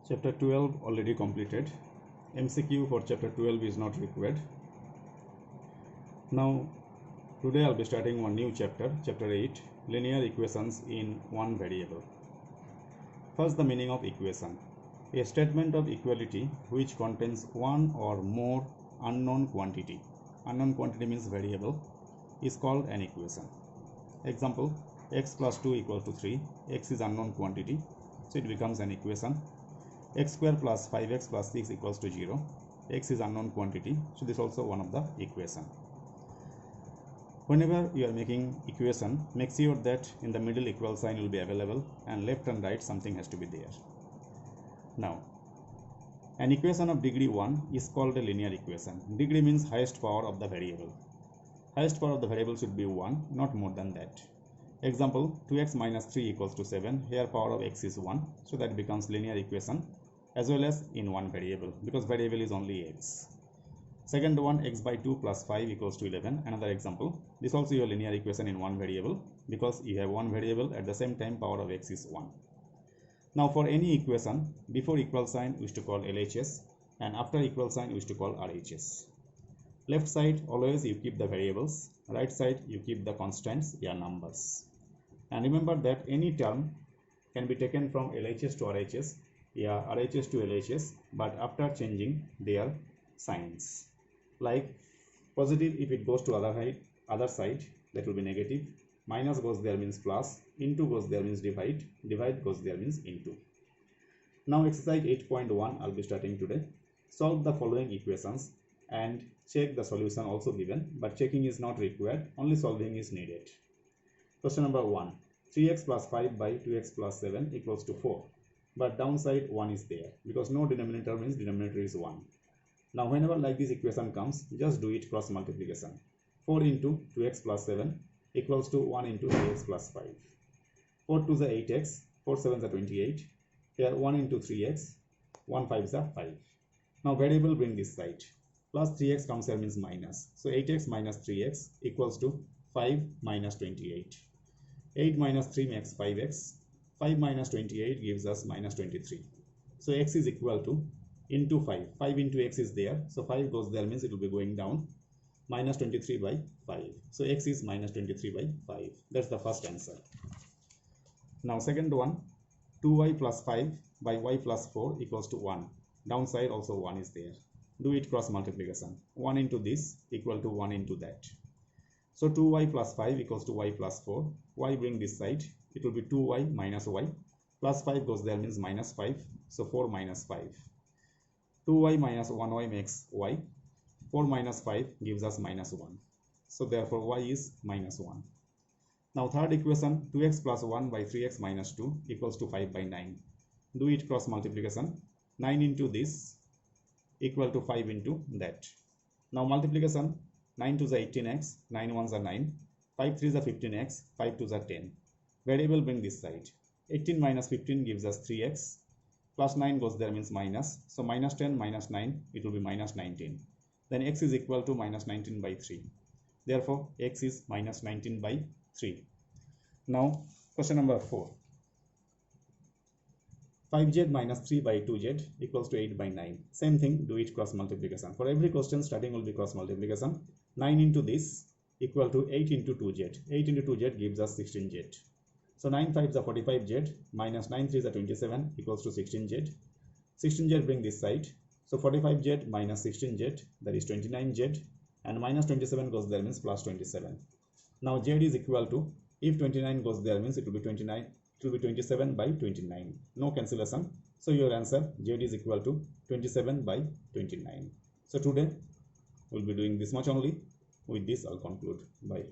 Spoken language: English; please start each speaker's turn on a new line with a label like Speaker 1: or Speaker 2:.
Speaker 1: Chapter 12 already completed. MCQ for chapter 12 is not required. Now, today I'll be starting one new chapter, chapter 8, linear equations in one variable. First, the meaning of equation. A statement of equality which contains one or more unknown quantity. Unknown quantity means variable is called an equation. Example, x plus 2 equals to 3. X is unknown quantity, so it becomes an equation. X square plus 5x plus 6 equals to 0. X is unknown quantity, so this is also one of the equation. Whenever you are making equation, make sure that in the middle equal sign will be available and left and right something has to be there. Now, an equation of degree 1 is called a linear equation. Degree means highest power of the variable. Highest power of the variable should be 1, not more than that. Example, 2x minus 3 equals to 7. Here power of x is 1, so that becomes linear equation as well as in one variable, because variable is only x. Second one, x by 2 plus 5 equals to 11. Another example, this also your linear equation in one variable, because you have one variable at the same time power of x is 1. Now for any equation, before equal sign we used to call LHS, and after equal sign we used to call RHS. Left side always you keep the variables, right side you keep the constants, your numbers. And remember that any term can be taken from LHS to RHS, RHS to LHS, but after changing their signs. Like positive, if it goes to other side, that will be negative. Minus goes there means plus, into goes there means divide, divide goes there means into. Now exercise 8.1 I'll be starting today. Solve the following equations and check the solution also given, but checking is not required, only solving is needed. Question number 1. 3x plus 5 by 2x plus 7 equals to 4. But downside 1 is there, because no denominator means denominator is 1. Now whenever like this equation comes, just do it cross multiplication. 4 into 2x plus 7 equals to 1 into 3x plus 5. 4 to the 8x, 4 7 is 28. Here 1 into 3x, 1 5 is 5. Now variable bring this side. Plus 3x comes here means minus. So 8x minus 3x equals to 5 minus 28. 8 minus 3 makes 5x. 5 minus 28 gives us minus 23. So x is equal to into 5. 5 into x is there. So 5 goes there means it will be going down. Minus 23 by 5. So x is minus 23 by 5. That's the first answer. Now second one. 2y plus 5 by y plus 4 equals to 1. Downside also 1 is there. Do it cross multiplication. 1 into this equal to 1 into that. So 2y plus 5 equals to y plus 4. Y bring this side. It will be 2y minus y. Plus 5 goes there means minus 5. So 4 minus 5. 2y minus 1y makes y. 4 minus 5 gives us minus 1. So therefore y is minus 1. Now third equation, 2x plus 1 by 3x minus 2 equals to 5 by 9. Do it cross multiplication. 9 into this equal to 5 into that. Now multiplication, 9 to the 18x, 9 ones are 9, 5 3s are 15x, 5 2s are 10. Variable bring this side. 18 minus 15 gives us 3x, plus 9 goes there means minus, so minus 10 minus 9, it will be minus 19. Then x is equal to minus 19 by 3. Therefore x is minus 19 by 3. Now question number 4. 5z minus 3 by 2z equals to 8 by 9. Same thing, do it cross multiplication. For every question starting will be cross multiplication. 9 into this equal to 8 into 2z. 8 into 2z gives us 16z. So 9 5s are 45z minus 9 3s are 27 equals to 16z. 16z bring this side. So 45z minus 16z, that is 29z, and minus 27 goes there means plus 27. Now z is equal to, if 29 goes there means it will be 29. It will be 27 by 29. No cancellation. So your answer z is equal to 27 by 29. So today we'll be doing this much only. With this I'll conclude. Bye.